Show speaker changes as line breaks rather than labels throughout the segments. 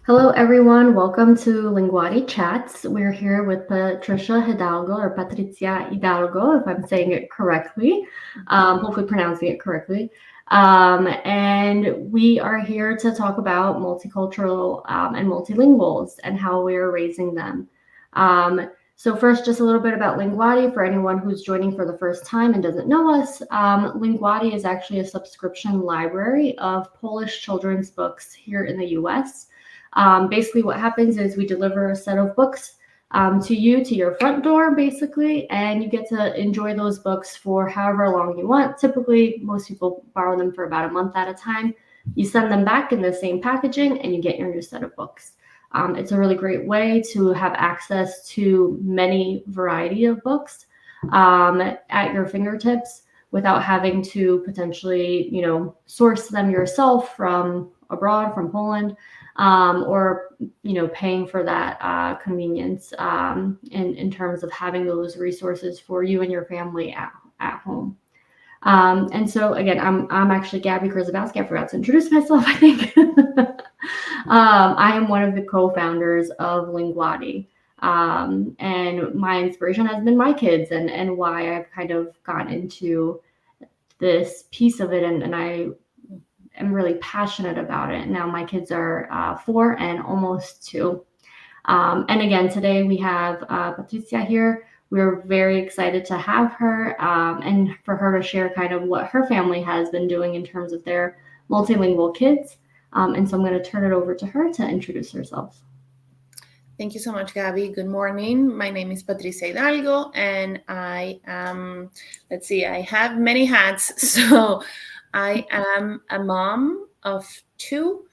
Hello, everyone. Welcome to Linguati Chats. We're here with Patricia Hidalgo or Patricia Hidalgo, if I'm saying it correctly, hopefully pronouncing it correctly. And we are here to talk about multicultural and multilinguals and how we're raising them. So first, just a little bit about Linguati for anyone who's joining for the first time and doesn't know us. Linguati is actually a subscription library of Polish children's books here in the US. Basically, what happens is we deliver a set of books to you, to your front door, basically, and you get to enjoy those books for however long you want. Typically, most people borrow them for about a month at a time. You send them back in the same packaging, and you get your new set of books. It's a really great way to have access to many variety of books at your fingertips without having to potentially, source them yourself from abroad, from Poland. Or paying for that convenience in terms of having those resources for you and your family at home. And so again, I'm actually Gabby Kurzabowski. I forgot to introduce myself, I think. I am one of the co-founders of Linguati. And my inspiration has been my kids and why I've kind of gotten into this piece of it, and I am really passionate about it. Now my kids are 4 and almost 2. And again, today we have Patricia here. We're very excited to have her and for her to share kind of what her family has been doing in terms of their multilingual kids. And so I'm going to turn it over to her to introduce herself.
Thank you so much, Gabby. Good morning. My name is Patricia Hidalgo, and I am, I have many hats. So I am a mom of 2,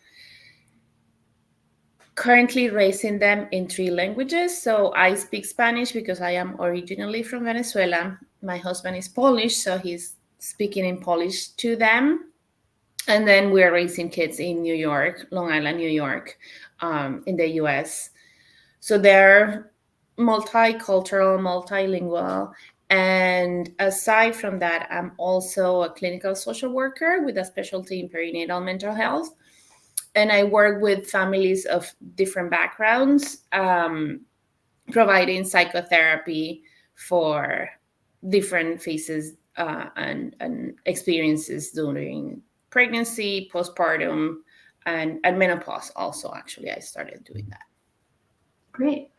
currently raising them in 3 languages. So I speak Spanish because I am originally from Venezuela. My husband is Polish, so he's speaking in Polish to them. And then we're raising kids in New York, Long Island, New York, in the US. So they're multicultural, multilingual. And aside from that, I'm also a clinical social worker with a specialty in perinatal mental health. And I work with families of different backgrounds, providing psychotherapy for different phases and experiences during pregnancy, postpartum, and menopause also. Actually, I started doing that.
Great.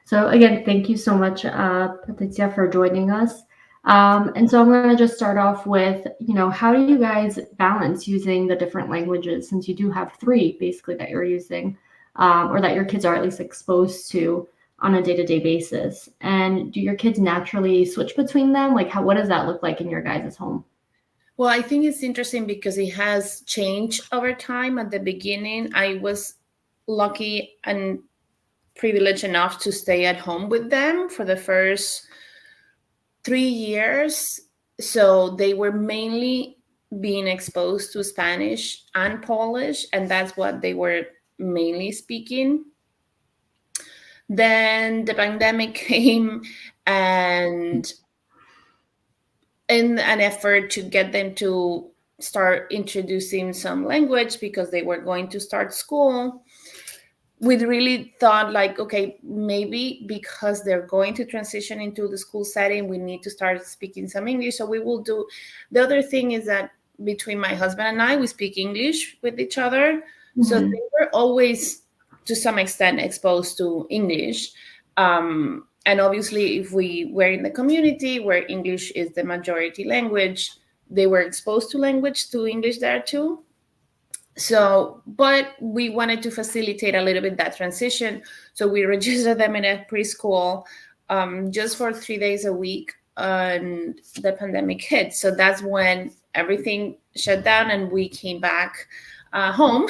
So again, thank you so much, Patricia, for joining us. And so I'm going to just start off with, how do you guys balance using the different languages, since you do have 3 basically that you're using, or that your kids are at least exposed to on a day-to-day basis? And do your kids naturally switch between them? Like, what does that look like in your guys' home?
Well, I think it's interesting because it has changed over time. At the beginning, I was lucky and privileged enough to stay at home with them for the first 3 years. So they were mainly being exposed to Spanish and Polish, and that's what they were mainly speaking. Then the pandemic came, and in an effort to get them to start introducing some language because they were going to start school, we really thought like, okay, maybe because they're going to transition into the school setting, we need to start speaking some English. So we will do. The other thing is that between my husband and I, we speak English with each other. Mm-hmm. So they were always, to some extent, exposed to English. And obviously, if we were in the community where English is the majority language, they were exposed to English there too. So, but we wanted to facilitate a little bit that transition. So we registered them in a preschool just for 3 days a week, and the pandemic hit. So that's when everything shut down and we came back home.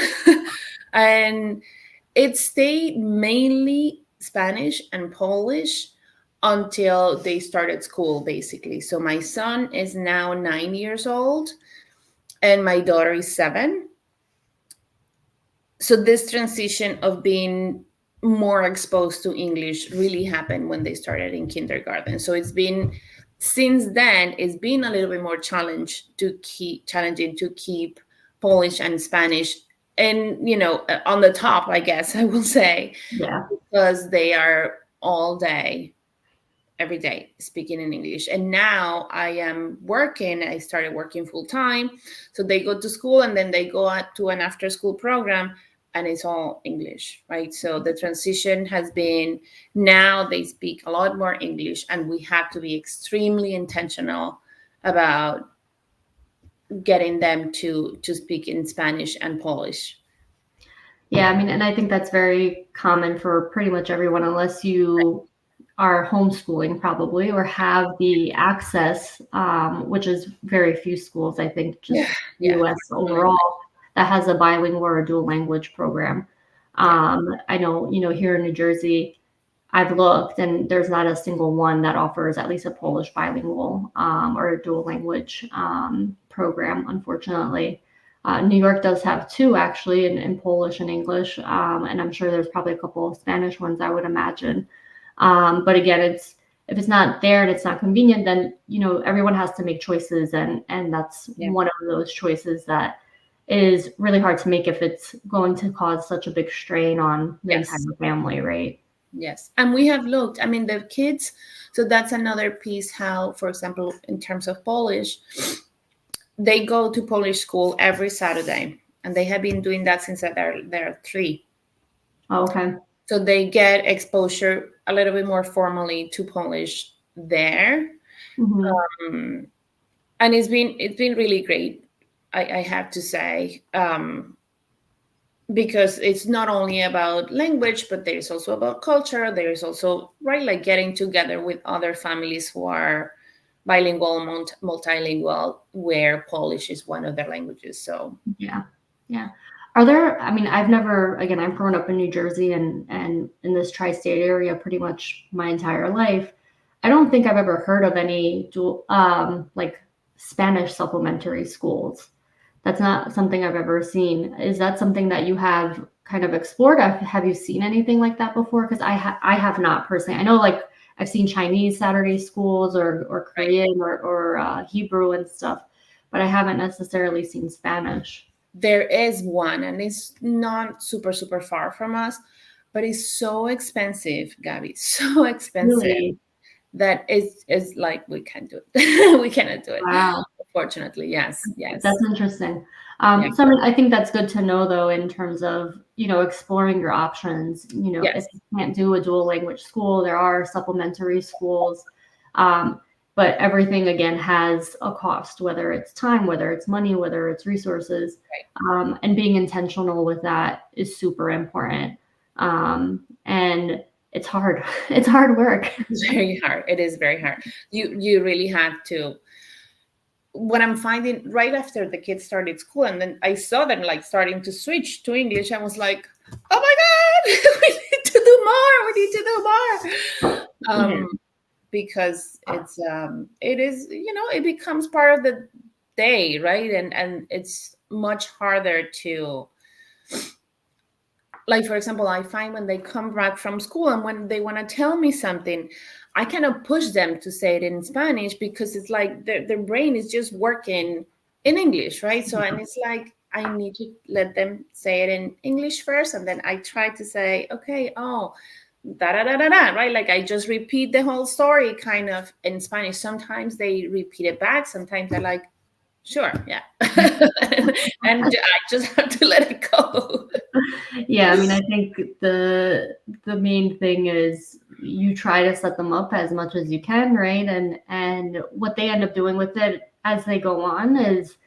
And it stayed mainly Spanish and Polish until they started school, basically. So my son is now 9 years old and my daughter is 7. So this transition of being more exposed to English really happened when they started in kindergarten. So since then, it's been a little bit more challenging to keep Polish and Spanish and on the top, I guess I will say,
Yeah.
because they are all day, every day speaking in English. And now I started working full time. So they go to school and then they go out to an after school program, and it's all English, right? So the transition has been, now they speak a lot more English, and we have to be extremely intentional about getting them to speak in Spanish and Polish.
Yeah, I mean, and I think that's very common for pretty much everyone, unless you are homeschooling probably or have the access, which is very few schools, I think, just
Yeah.
US overall, that has a bilingual or dual language program. I know, here in New Jersey, I've looked and there's not a single one that offers at least a Polish bilingual or a dual language program, unfortunately. New York does have two actually in Polish and English, and I'm sure there's probably a couple of Spanish ones, I would imagine. But again, if it's not there and it's not convenient, then everyone has to make choices, and that's one of those choices that is really hard to make if it's going to cause such a big strain on the entire family, right?
Yes. And we have looked, I mean, the kids, so that's another piece, how, for example, in terms of Polish, they go to Polish school every Saturday, and they have been doing that since they're 3.
Oh, okay.
So they get exposure a little bit more formally to Polish there.
Mm-hmm.
And it's been really great, I have to say. Because it's not only about language, but there's also about culture. There's also, right, like getting together with other families who are bilingual, multilingual, where Polish is one of their languages. So
yeah. Are there? I mean, I've grown up in New Jersey and in this tri-state area pretty much my entire life. I don't think I've ever heard of any dual, like Spanish supplementary schools. That's not something I've ever seen. Is that something that you have kind of explored? Have you seen anything like that before? Because I have not personally. I know like I've seen Chinese Saturday schools or Korean or Hebrew and stuff, but I haven't necessarily seen Spanish.
There is one, and it's not super, super far from us, but it's so expensive, Gabby, so expensive.
Really?
That is like, we can't do it. We cannot do it.
Wow.
Unfortunately, yes.
That's interesting. So I mean, I think that's good to know, though, in terms of, exploring your options. If you can't do a dual language school, there are supplementary schools. But everything, again, has a cost, whether it's time, whether it's money, whether it's resources. And being intentional with that is super important. And it's hard. It's hard work.
It's very hard. It is very hard. You really have to. What I'm finding right after the kids started school, and then I saw them like starting to switch to English, I was like, oh my God, we need to do more. We need to do more. Because it is, it becomes part of the day, right? And it's much harder to, like, for example, I find when they come back from school and when they want to tell me something, I cannot push them to say it in Spanish, because it's like their brain is just working in English, right? So, and it's like, I need to let them say it in English first. And then I try to say, okay, oh, da da da da da, right? Like I just repeat the whole story kind of in Spanish. Sometimes they repeat it back. Sometimes they're like, sure, yeah. And I just have to let it go.
Yeah, I mean, I think the main thing is you try to set them up as much as you can, right? And what they end up doing with it as they go on is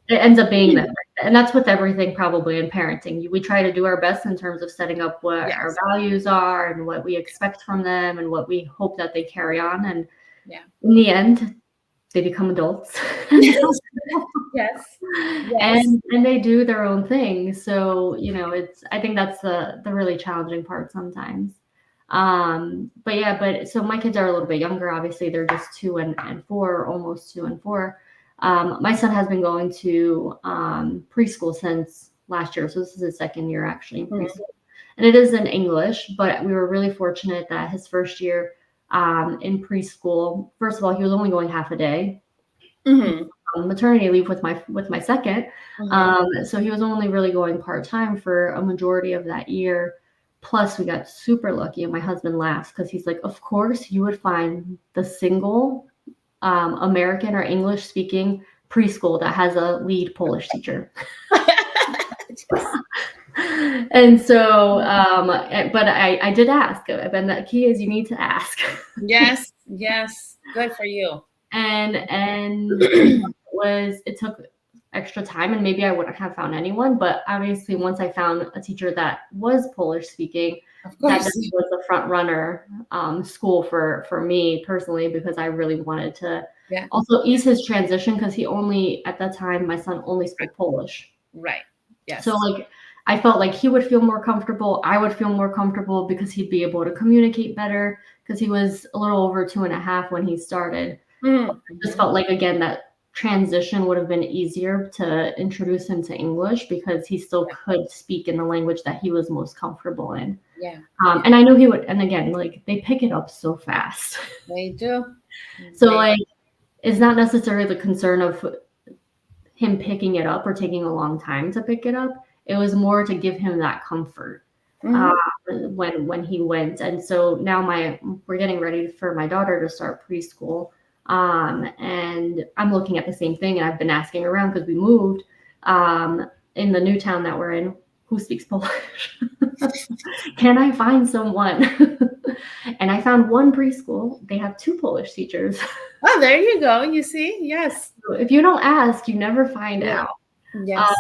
it ends up being that. And that's with everything probably in parenting. We try to do our best in terms of setting up what our values are and what we expect from them and what we hope that they carry on. And in the end, they become adults.
Yes.
And they do their own thing. So, I think that's the really challenging part sometimes. But so my kids are a little bit younger. Obviously, they're just 2 and 4, almost 2 and 4. My son has been going to preschool since last year. So this is his second year actually in preschool. And it is in English, but we were really fortunate that his first year in preschool, first of all, he was only going half a day. maternity leave with my second.
Mhm.
So he was only really going part-time for a majority of that year. Plus, we got super lucky, and my husband laughs because he's like, of course, you would find the single American or English speaking preschool that has a lead Polish teacher.
Yes.
And so, but I did ask, and the key is you need to ask.
Yes, yes. Good for you.
And it took extra time, and maybe I wouldn't have found anyone, but obviously once I found a teacher that was Polish speaking,
Of
that
course.
was the front runner school for me personally, because I really wanted to
Yeah.
also ease his transition, because he only, at that time, my son only spoke Polish.
Right.
So
Yes.
like I felt like he would feel more comfortable, I would feel more comfortable, because he'd be able to communicate better, because he was a little over 2.5 when he started. Just
Mm-hmm.
felt like, again, that transition would have been easier to introduce him to English, because he still
Yeah.
could speak in the language that he was most comfortable in.
Yeah.
And I know he would, and again, like they pick it up so fast.
They do.
So
They
like it's not necessarily the concern of him picking it up or taking a long time to pick it up. It was more to give him that comfort uh,
Mhm.
when he went. And so now we're getting ready for my daughter to start preschool. And I'm looking at the same thing, and I've been asking around because we moved in the new town that we're in. Who speaks Polish? Can I find someone? And I found one preschool. They have 2 Polish teachers.
Oh, there you go. You see? Yes.
So if you don't ask, you never find
Yeah.
out.
Yes.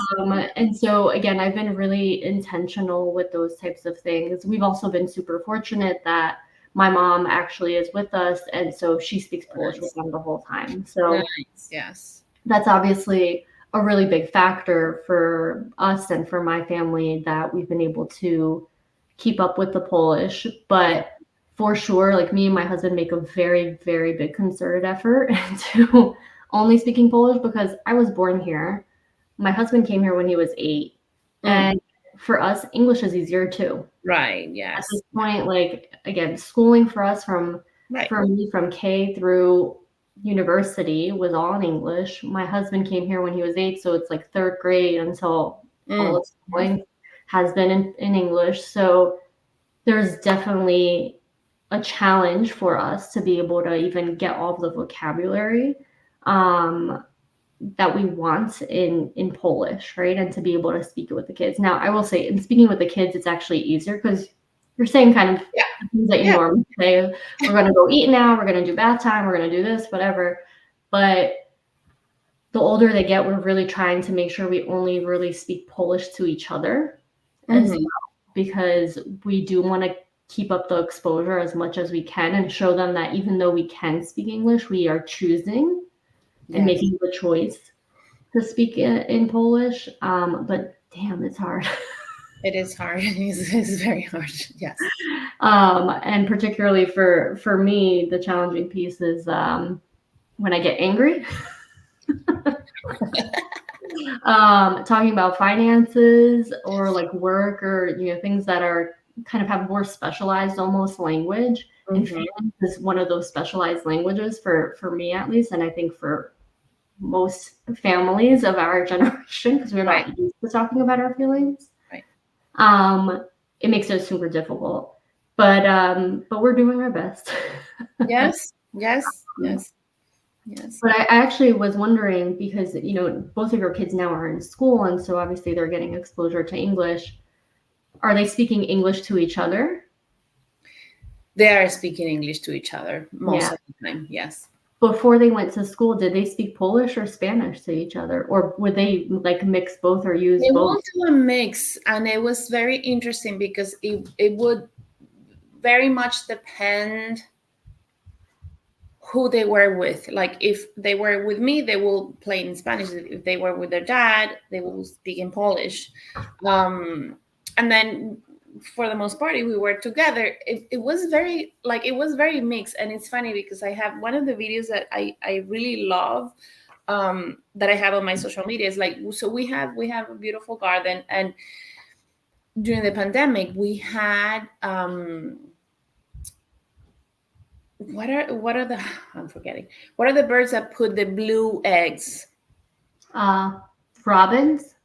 And so again, I've been really intentional with those types of things. We've also been super fortunate that my mom actually is with us, and so she speaks Polish with
Nice.
them the whole time. So
Nice. Yes.
that's obviously a really big factor for us and for my family, that we've been able to keep up with the Polish.
Yeah.
But for sure, like me and my husband make a very, very big concerted effort to only speaking Polish, because I was born here. My husband came here when he was 8,
Mm.
and for us, English is easier too.
Right.
At
Yes.
this point, like again, schooling for us
Right.
for me from K through university was all in English. My husband came here when he was 8, so it's like 3rd grade until all
Mm.
of schooling has been in English. So there's definitely a challenge for us to be able to even get all the vocabulary um, that we want in Polish, right? And to be able to speak it with the kids. Now, I will say, in speaking with the kids, it's actually easier, because you're saying kind of
Yeah.
the things that you
Yeah.
normally say. We're going to go eat now. We're going to do bath time. We're going to do this, whatever. But the older they get, we're really trying to make sure we only really speak Polish to each other as
Mm-hmm.
well, because we do want to keep up the exposure as much as we can, and show them that even though we can speak English, we are choosing and
Yes.
making the choice to speak in Polish. But damn, it's hard.
It is hard. It's very hard. Yes.
And particularly for me, the challenging piece is when I get angry. Talking about finances or like work, or things that are kind of have more specialized almost language. And
Mm-hmm.
feelings is one of those specialized languages for me, at least, and I think for most families of our generation, because we're
Right.
not used to talking about our feelings.
Right.
It makes it super difficult, but we're doing our best.
Yes. Yes. Yes. Yes.
But I actually was wondering, because both of your kids now are in school, and so obviously they're getting exposure to English. Are they speaking English to each other?
They are speaking English to each other most
Yeah.
of the time. Yes.
Before they went to school, did they speak Polish or Spanish to each other, or would they like mix both or use
They
both?
will do a mix, and it was very interesting because it would very much depend who they were with. Like if they were with me, they will play in Spanish. If they were with their dad, they will speak in Polish. And then for the most part, if we were together, it was very mixed. And it's funny because I have one of the videos that I really love, that I have on my social media. Is like, so we have a beautiful garden, and during the pandemic we had what are the I'm forgetting, what are the birds that put the blue eggs?
Uh, Robins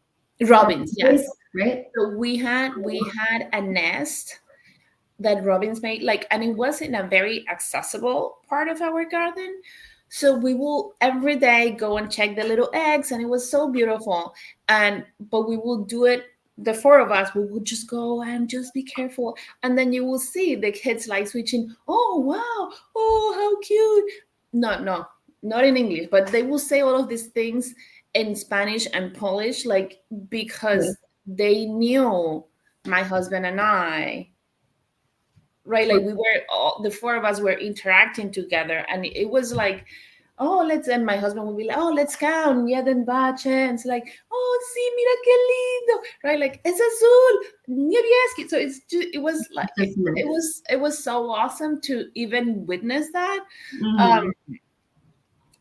or
Robins, yes.
right?
So we had a nest that robins made, like, and it was in a very accessible part of our garden. So we will every day go and check the little eggs, and it was so beautiful. And but we will do it, the four of us, we would just go and just be careful. And then you will see the kids like switching, oh wow, oh how cute. No, no, not in English, but they will say all of these things in Spanish and Polish, like, because they knew my husband and I, right? Like, we were all, the four of us were interacting together, and it was like, oh, let's, and my husband would be like, oh, let's count, jeden, dva, trzy, and it's like, oh, sí, mira qué lindo, right? Like, es azul, niebieski. So it's just, it was like, it was so awesome to even witness that.
Mm-hmm.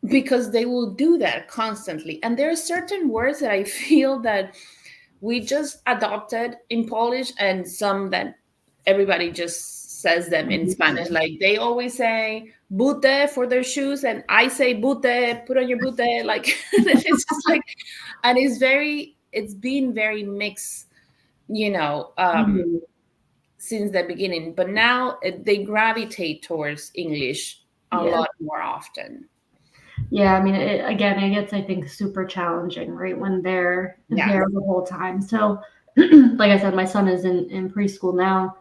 Because they will do that constantly, and there are certain words that I feel that we just adopted in Polish, and some that everybody just says them in Spanish. Like, they always say bute for their shoes, and I say bute, put on your bute. Like, it's just like, and it's been very mixed,
Mm-hmm.
since the beginning. But now they gravitate towards English a
Yeah.
lot more often.
Yeah, I mean, again, it gets, I think, super challenging, right, when they're
Yeah.
there the whole time. So, like I said, my son is in preschool now,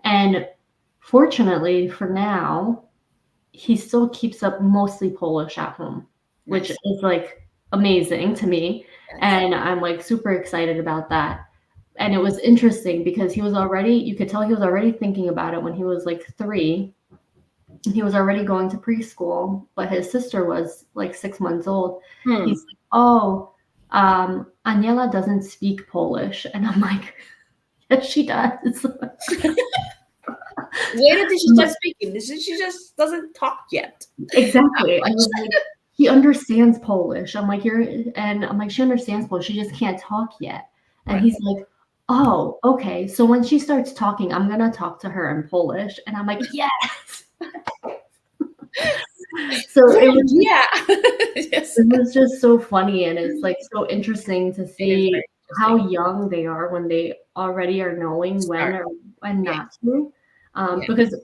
and fortunately for now, he still keeps up mostly Polish at home, which
Nice.
is like amazing to me,
Yes.
and I'm like super excited about that. And it was interesting because you could tell he was already thinking about it when he was like 3. He was already going to preschool, but his sister was like 6 months old.
Hmm.
He's like, oh, Aniela doesn't speak Polish. And I'm like, yes, she does.
Where did she start speaking? She just doesn't talk yet.
Exactly. I was like, she understands Polish. I'm like, she understands Polish. She just can't talk yet. And
Right.
he's like, oh, okay. So when she starts talking, I'm going to talk to her in Polish. And I'm like, yes. So
Great, yeah. Yes.
it was just so funny, and it's like so interesting to
It is
see
very
how
interesting.
young they are when they already are knowing when
Start.
or when
Yeah.
not to.
Yeah.
Because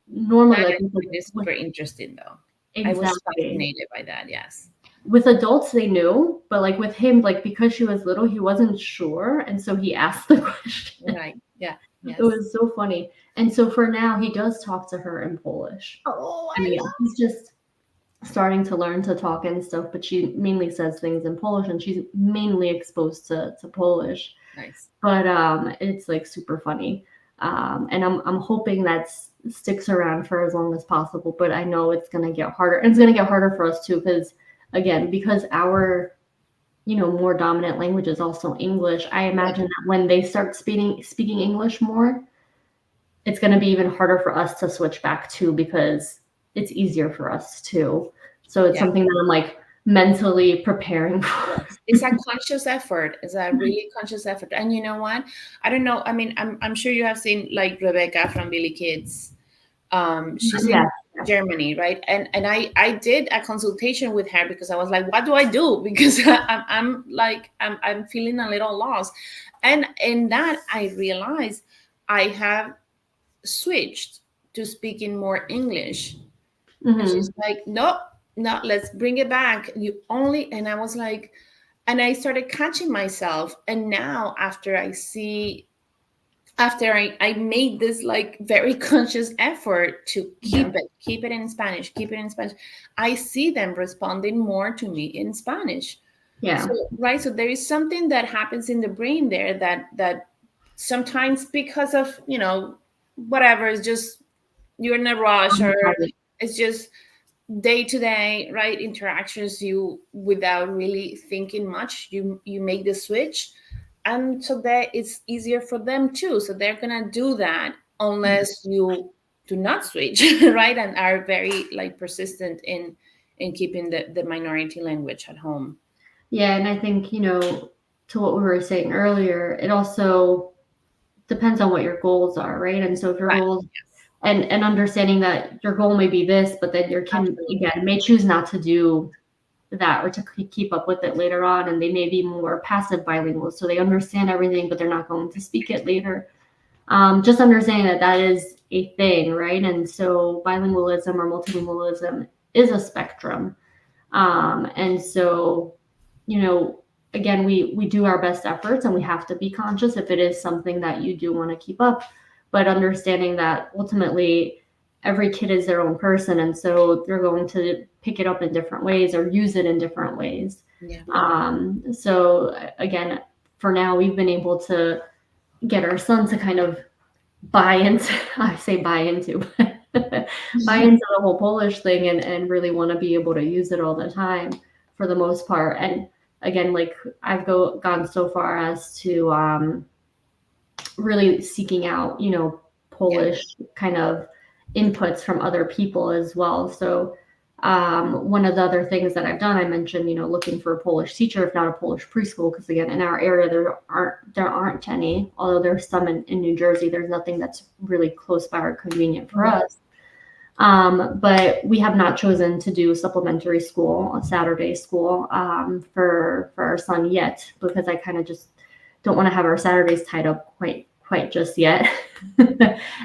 normally,
That
like
is super interesting, though. I was
exactly
fascinated by that. Yes.
with adults they knew, but like with him, like because she was little, he wasn't sure, and so he asked the question.
Right. Yeah.
It
Yes.
was so funny, and so for now, he does talk to her in Polish.
Oh,
I
I
mean, he's just starting to learn to talk and stuff, but she mainly says things in Polish, and she's mainly exposed to Polish.
love. Nice.
But it's like super funny. And I'm hoping that sticks around for as long as possible, but I know it's gonna get harder. And it's gonna get harder for us too, because again, because our more dominant language is also English. I
Right.
imagine that when they start speaking English more, it's going to be even harder for us to switch back to because it's easier for us too. So it's
Yeah.
something that I'm like mentally preparing for.
Yes. It's a conscious effort. It's a really conscious effort. And you know what? I don't know. I mean, I'm sure you have seen, like, Rebecca from Billy Kids. She's
Yeah.
in Germany, right? And I did a consultation with her because I was like, what do I do? Because I'm like, I'm feeling a little lost. And in that, I realized I have switched to speaking more English. And she's
Mm-hmm.
like, nope, no, let's bring it back. And I was like, and I started catching myself. And now, after I made this, like, very conscious effort to
Yeah.
keep it in Spanish, I see them responding more to me in Spanish. So,
Yeah.
right, so there is something that happens in the brain there that sometimes, because of, whatever, it's just you're in a rush, or it's just day to day, right, interactions, you, without really thinking much, you make the switch. And so that it's easier for them too, so they're gonna do that unless you do not switch, right, and are very, like, persistent in keeping the minority language at home.
Yeah. And I think, to what we were saying earlier, it also depends on what your goals are, right? And so if your
Right.
goals and understanding that your goal may be this, but then your kid
Absolutely.
again may choose not to do that or to keep up with it later on, and they may be more passive bilingual, so they understand everything but they're not going to speak it later. Just understanding that that is a thing, right? And so bilingualism or multilingualism is a spectrum. And so, you know, again, we do our best efforts, and we have to be conscious if it is something that you do want to keep up, but understanding that ultimately every kid is their own person, and so they're going to pick it up in different ways or use it in different ways.
Yeah.
So again, for now, we've been able to get our son to kind of buy into I say buy into buy into the whole Polish thing, and really want to be able to use it all the time for the most part. And again, like I've gone so far as to really seeking out, you know, Polish kind of inputs from other people as well. So one of the other things that I've done, I mentioned, you know, looking for a Polish teacher, if not a Polish preschool, because again, in our area there aren't any, although there's some in New Jersey. There's nothing that's really close by or convenient for us. But we have not chosen to do supplementary school, a Saturday school, for our son yet, because I kind of just don't want to have our Saturdays tied up quite just yet.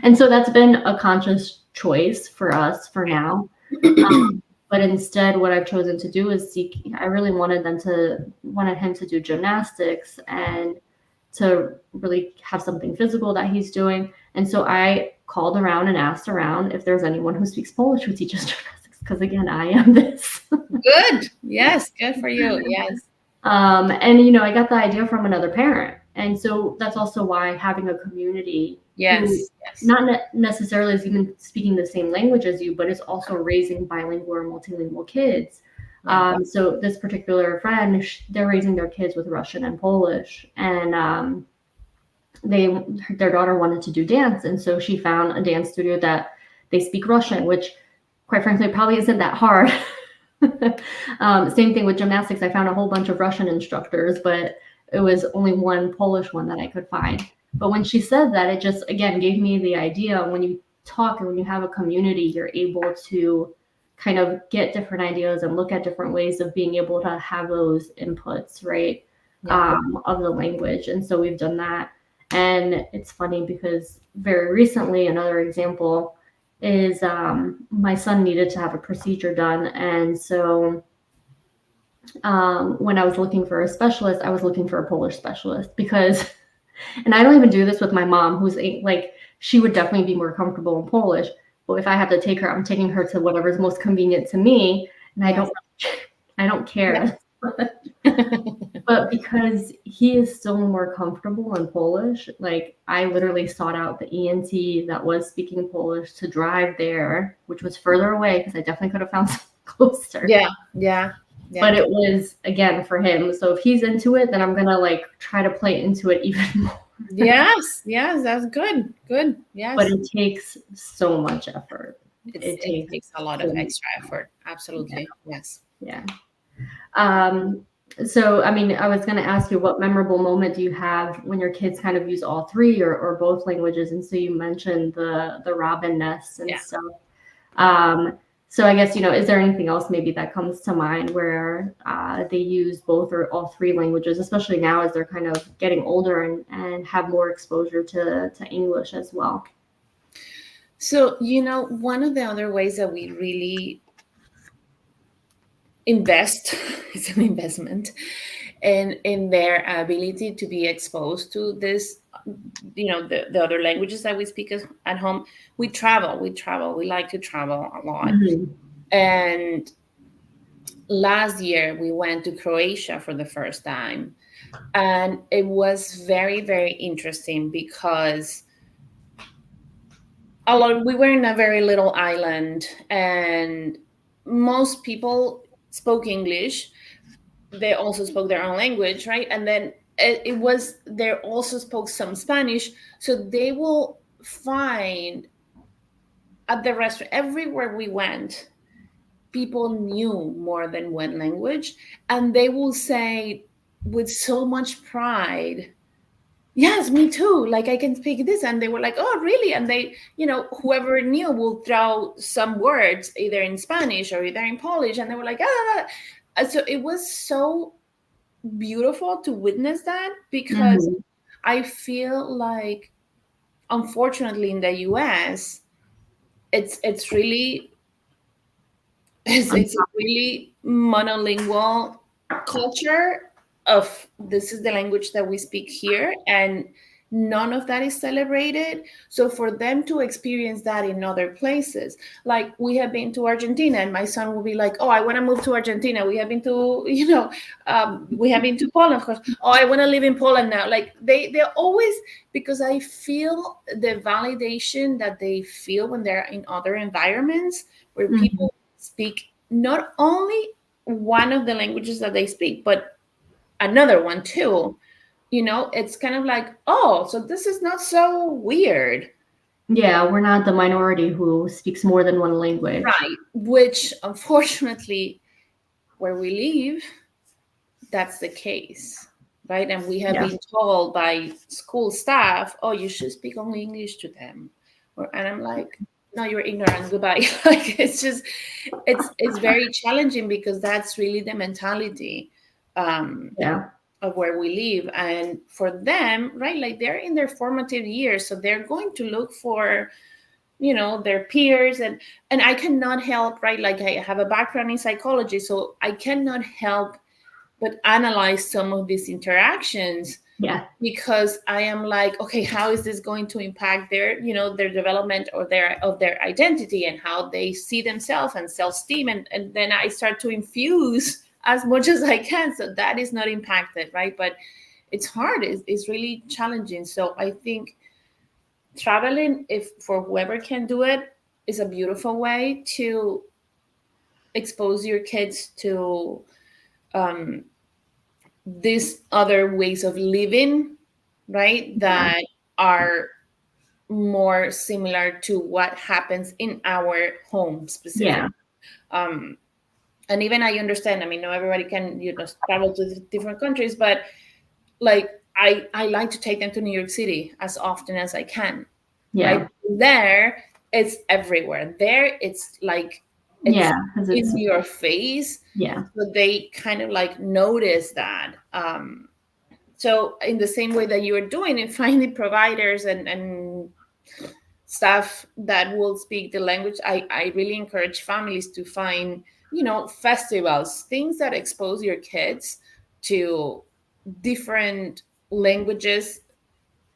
And so that's been a conscious choice for us for now. But instead, what I've chosen to do is I really wanted him to do gymnastics and to really have something physical that he's doing. And so I called around and asked around if there's anyone who speaks Polish who teaches gymnastics, because again, I am this.
Good. Yes. Good for you. Yes.
And you know, I got the idea from another parent. And so that's also why having a community who not necessarily is even speaking the same language as you, but is also raising bilingual or multilingual kids. So this particular friend, they're raising their kids with Russian and Polish, and their daughter wanted to do dance, and so she found a dance studio that they speak Russian, which quite frankly probably isn't that hard. Same thing with gymnastics. I found a whole bunch of Russian instructors, but it was only one Polish one that I could find. But when she said that, it just, again, gave me the idea, when you talk and when you have a community, you're able to kind of get different ideas and look at different ways of being able to have those inputs, right, of the language. And so we've done that. And it's funny because very recently, another example is my son needed to have a procedure done. And so when I was looking for a specialist, I was looking for a Polish specialist because, and I don't even do this with my mom, who's like, she would definitely be more comfortable in Polish. But if I have to take her, I'm taking her to whatever's most convenient to me. And I don't care. But because he is still more comfortable in Polish, like I literally sought out the ENT that was speaking Polish to drive there, which was further away because I definitely could have found something closer.
Yeah.
But it was, again, for him. So if he's into it, then I'm going to like try to play into it even more.
Yes, that's good. Yes.
But it takes so much effort.
It takes a lot of extra effort. Absolutely. Yes.
Yeah. So, I mean, I was going to ask you, what memorable moment do you have when your kids kind of use all three or both languages? And so you mentioned the robin nests and stuff. So I guess, you know, is there anything else maybe that comes to mind where they use both or all three languages, especially now as they're kind of getting older and have more exposure to English as well?
So, you know, one of the other ways that we really invest, it's an investment, in their ability to be exposed to this, you know, the other languages that we speak at home. We travel. We like to travel a lot. Mm-hmm. And last year we went to Croatia for the first time. And it was very, very interesting because we were in a very little island and most people spoke English. They also spoke their own language, right? And then they also spoke some Spanish. So they will find at the restaurant, everywhere we went, people knew more than one language. And they will say with so much pride, yes, me too. Like I can speak this. And they were like, oh, really? And they, you know, whoever knew will throw some words either in Spanish or either in Polish. And they were like, so it was so beautiful to witness that, because
Mhm.
I feel like, unfortunately, in the US, it's really it's a really monolingual culture of, this is the language that we speak here, and none of that is celebrated. So for them to experience that in other places, like we have been to Argentina, and my son will be like, oh, I want to move to Argentina. We have been to, we have been to Poland, of course. Oh, I want to live in Poland now. Like they're always, because I feel the validation that they feel when they're in other environments where
Mhm.
people speak not only one of the languages that they speak, but another one too. It's kind of like, oh, so this is not so weird.
Yeah, we're not the minority who speaks more than one language.
Right. Which, unfortunately, where we live, that's the case. Right. And we have
Yeah.
been told by school staff, oh, you should speak only English to them. And I'm like, no, you're ignorant. Goodbye. Like, it's very challenging, because that's really the mentality.
Yeah.
Of where we live, and for them, right, like they're in their formative years, so they're going to look for their peers, and I cannot help, right, like I have a background in psychology, so I cannot help but analyze some of these interactions,
Yeah.
because I am like, okay, how is this going to impact their development, or their identity, and how they see themselves and self-esteem, and then I start to infuse as much as I can, so that is not impacted, right? But it's hard. It's really challenging. So I think traveling, if for whoever can do it, is a beautiful way to expose your kids to um, these other ways of living, right?
Yeah.
That are more similar to what happens in our home specifically.
Yeah.
Um, and even I understand, I mean, not everybody can, travel to different countries, but like I like to take them to New York City as often as I can, right?
Yeah.
There, it's everywhere. There, it's like,
Yeah.
it's
Because it's,
in your face.
yeah.
So they kind of like notice that. So in the same way that you're doing it, finding providers and staff that will speak the language, I really encourage families to find, festivals, things that expose your kids to different languages,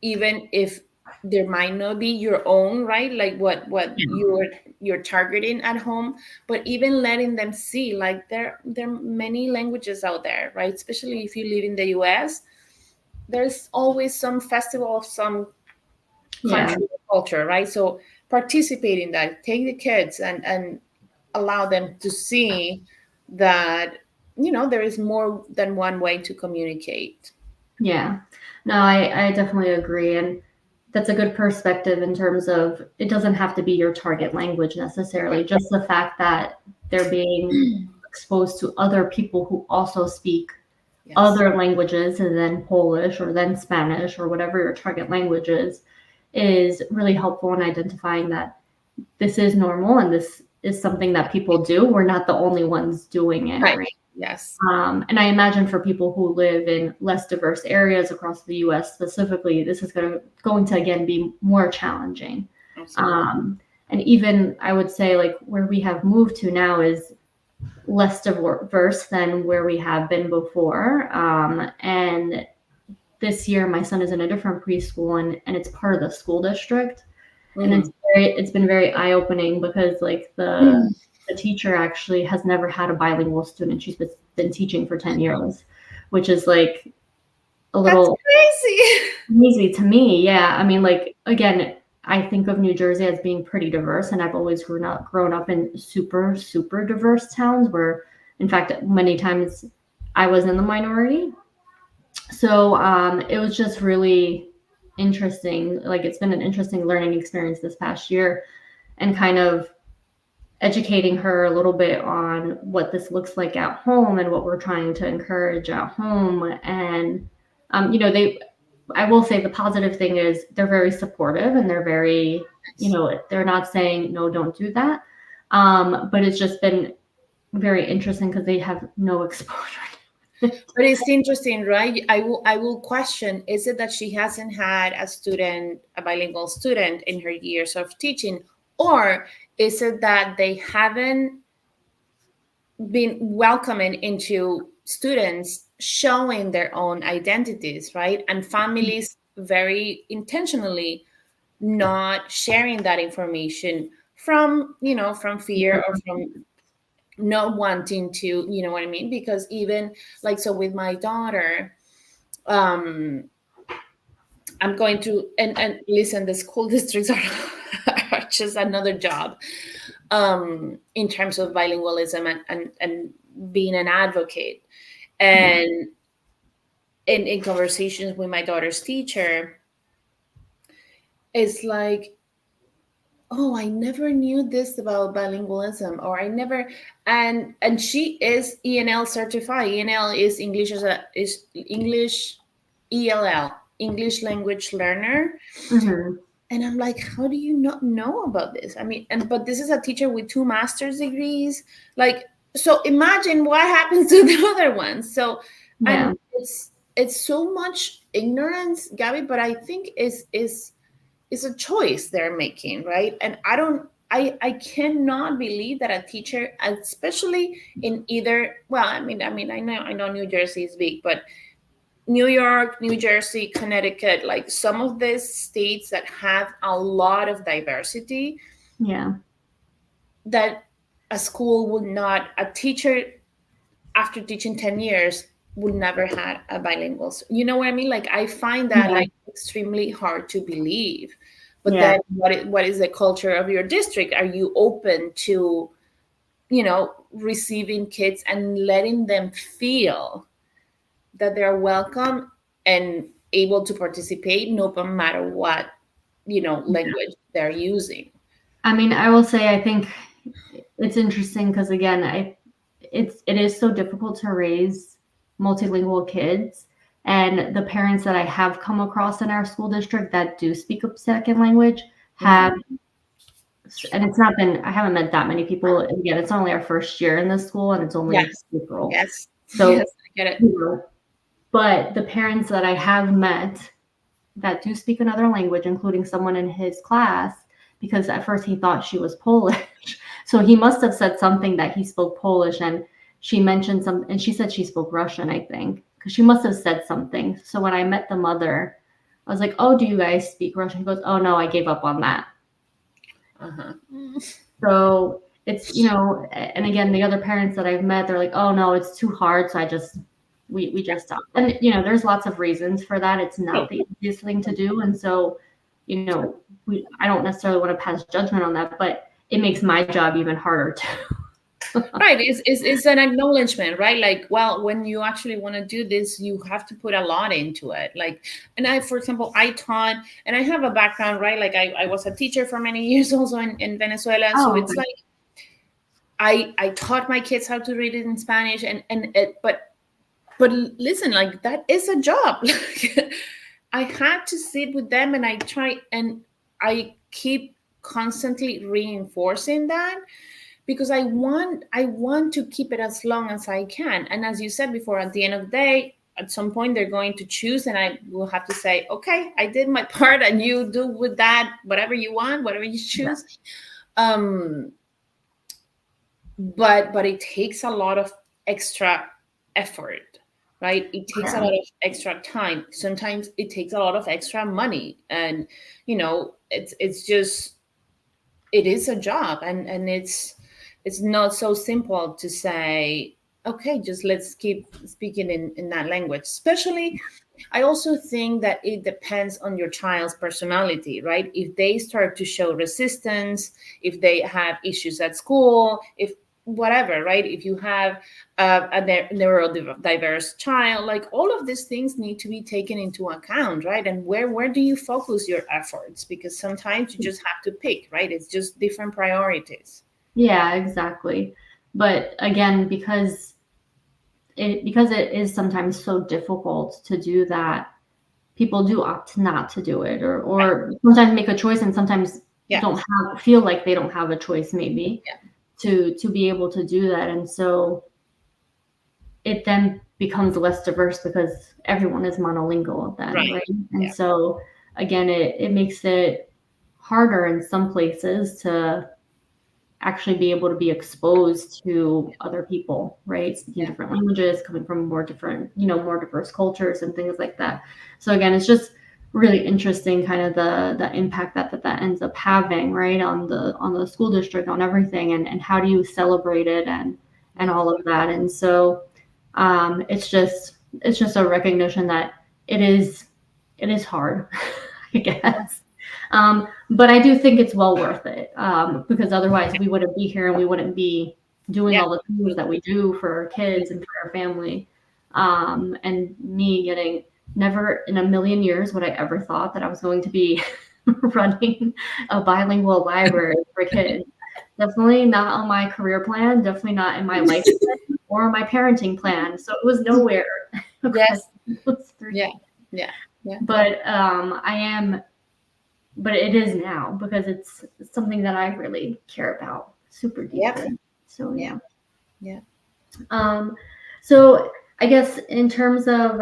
even if there might not be your own, right, like what you're targeting at home, but even letting them see, like there are many languages out there, right? Especially if you live in the US, there's always some festival of some
Yeah.
country or culture, right? So participate in that, take the kids and allow them to see that there is more than one way to communicate.
Yeah. No, I definitely agree. And that's a good perspective in terms of it doesn't have to be your target language necessarily.
Right.
Just the fact that they're being exposed to other people who also speak
Yes.
other languages and then Polish or then Spanish or whatever your target language is really helpful in identifying that this is normal and this is something that people do. We're not the only ones doing it,
Right.
right?
Yes.
And I imagine for people who live in less diverse areas across the U.S. specifically, this is going to again be more challenging.
Absolutely.
And even I would say like where we have moved to now is less diverse than where we have been before. And this year, my son is in a different preschool, and it's part of the school district, and
Mhm.
it's been very eye opening because like the teacher actually has never had a bilingual student. She's been teaching for 10 years, which is like a
That's
little
crazy.
easy to me. Yeah. I mean, like, again, I think of New Jersey as being pretty diverse, and I've always grown up in super, super diverse towns where, in fact, many times I was in the minority. So it was just really interesting. Like, it's been an interesting learning experience this past year, and kind of educating her a little bit on what this looks like at home and what we're trying to encourage at home. And they I will say the positive thing is they're very supportive and they're very, they're not saying no, don't do that. But it's just been very interesting because they have no exposure.
But it's interesting, right? I will question, is it that she hasn't had a bilingual student in her years of teaching, or is it that they haven't been welcoming into students showing their own identities, right? And families very intentionally not sharing that information from, from fear or from not wanting to, you know what I mean? Because even like, so with my daughter, um I'm going to, and listen, the school districts are just another job, in terms of bilingualism and being an advocate. And in conversations with my daughter's teacher, it's like, oh, I never knew this about bilingualism, or I never, and she is ENL certified. ENL is English as a is English, ELL, English language learner.
Mm-hmm.
And I'm like, how do you not know about this? I mean, but this is a teacher with 2 master's degrees. Like, so imagine what happens to the other ones. So,
Yeah.
and it's so much ignorance, Gabby, but I think is a choice they're making, right? And I cannot believe that a teacher, especially in either, well, I know New Jersey is big, but New York, New Jersey, Connecticut, like some of these states that have a lot of diversity,
Yeah.
that a teacher after teaching 10 years would never had a bilingual. You know what I mean? Like, I find that
Yeah.
like extremely hard to believe. But
Yeah.
then what is the culture of your district? Are you open to, receiving kids and letting them feel that they're welcome and able to participate no matter what, language they're using?
I mean, I will say I think it's interesting because again, it is so difficult to raise multilingual kids, and the parents that I have come across in our school district that do speak a second language have, and it's not been, I haven't met that many people. Again, it's only our first year in this school, and it's only
Yes.
April.
Yes.
So,
Yes, I get it.
But the parents that I have met that do speak another language, including someone in his class, because at first he thought she was Polish. So he must have said something that he spoke Polish, and she mentioned some, and she said she spoke Russian, I think, because she must have said something. So when I met the mother, I was like, "Oh, do you guys speak Russian?" He goes, "Oh no, I gave up on that."
Uh-huh.
So it's, and again, the other parents that I've met, they're like, "Oh no, it's too hard." So we just stopped. And there's lots of reasons for that. It's not the easiest thing to do, and so I don't necessarily want to pass judgment on that, but it makes my job even harder too.
Right. It's an acknowledgement, right? Like, well, when you actually want to do this, you have to put a lot into it. Like, and for example, I taught, and I have a background, right? Like, I was a teacher for many years also in Venezuela. So it's like, I taught my kids how to read it in Spanish, but listen, like, that is a job. I had to sit with them, and I keep constantly reinforcing that, because I want to keep it as long as I can. And as you said before, at the end of the day, at some point they're going to choose, and I will have to say, okay, I did my part, and you do with that whatever you want, whatever you choose. Yeah. But it takes a lot of extra effort, right? It takes a lot of extra time. Sometimes it takes a lot of extra money, and it's just, it is a job, and it's not so simple to say, okay, just let's keep speaking in that language. Especially, I also think that it depends on your child's personality, right? If they start to show resistance, if they have issues at school, if whatever, right? If you have a neurodiverse child, like, all of these things need to be taken into account, right? And where do you focus your efforts? Because sometimes you just have to pick, right? It's just different priorities.
Yeah, exactly. But again, because it is sometimes so difficult to do that, people do opt not to do it, or sometimes make a choice, and sometimes
Yeah.
don't feel like they don't have a choice, maybe, to be able to do that. And so it then becomes less diverse because everyone is monolingual then, right? And so again, it makes it harder in some places to actually be able to be exposed to other people, right? Speaking different languages, coming from more different, more diverse cultures and things like that. So again, it's just really interesting kind of the impact that ends up having, right, on the school district, on everything, and how do you celebrate it and all of that. And so it's just a recognition that it is hard, I guess. But I do think it's well worth it, because otherwise we wouldn't be here and we wouldn't be doing all the things that we do for our kids and for our family. And me getting, never in a million years would I ever thought that I was going to be running a bilingual library for kids. Definitely not on my career plan, definitely not in my life plan or my parenting plan. So it was nowhere.
Yes.
Yeah. But but it is now because it's something that I really care about super deeply. So yeah. So I guess in terms of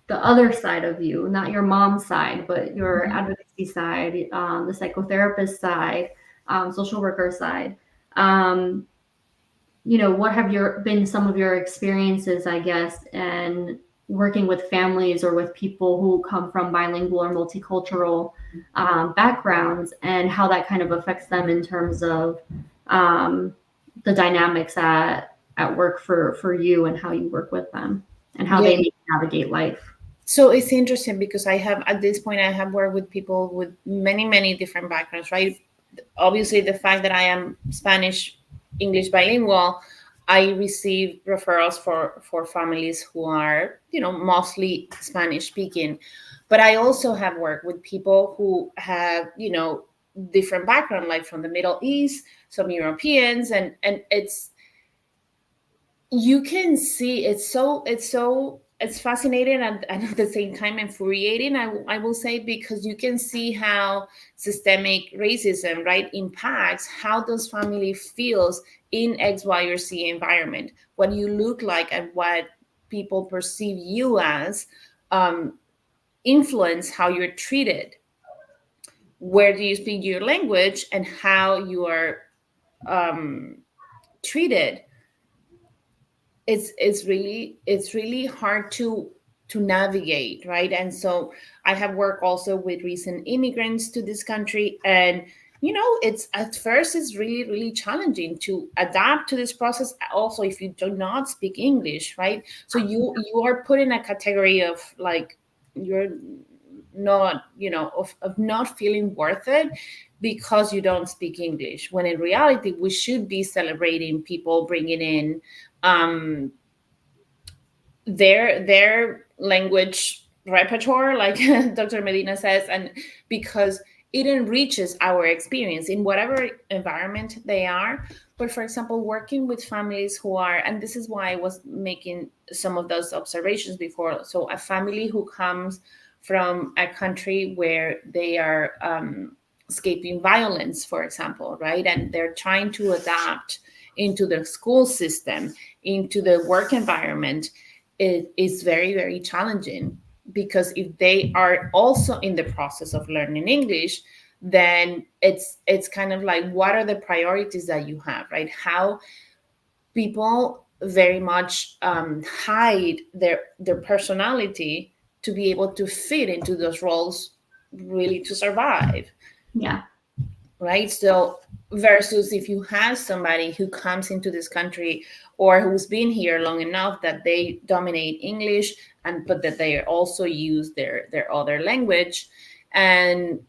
the other side of you, not your mom's side, but your advocacy side, the psychotherapist side, social worker side, what have been some of your experiences, I guess, and working with families or with people who come from bilingual or multicultural backgrounds, and how that kind of affects them in terms of the dynamics at work for you, and how you work with them and how they navigate life.
So it's interesting because at this point, I have worked with people with many, many different backgrounds, right? Obviously, the fact that I am Spanish, English bilingual, I receive referrals for families who are, mostly Spanish speaking. But I also have worked with people who have, different background, like from the Middle East, some Europeans, and you can see it's fascinating and at the same time infuriating, I will say, because you can see how systemic racism, right, impacts how those family feels in X, Y, or Z environment. What you look like and what people perceive you as influence how you're treated. Where do you speak your language and how you are treated? It's really hard to navigate, right? And so I have worked also with recent immigrants to this country, and it's at first it's really, really challenging to adapt to this process, also if you do not speak English, right? So you are put in a category of like you're not, of not feeling worth it because you don't speak English, when in reality we should be celebrating people bringing in their language repertoire, like Dr. Medina says, and because it enriches our experience in whatever environment they are. But for example, working with families who are, and this is why I was making some of those observations before. So a family who comes from a country where they are escaping violence, for example, right? And they're trying to adapt into the school system, into the work environment, it is very, very challenging, because if they are also in the process of learning English, then it's kind of like, what are the priorities that you have, right? How people very much hide their personality to be able to fit into those roles, really, to survive.
Yeah.
Right. So versus if you have somebody who comes into this country or who's been here long enough that they dominate English, but that they also use their other language, and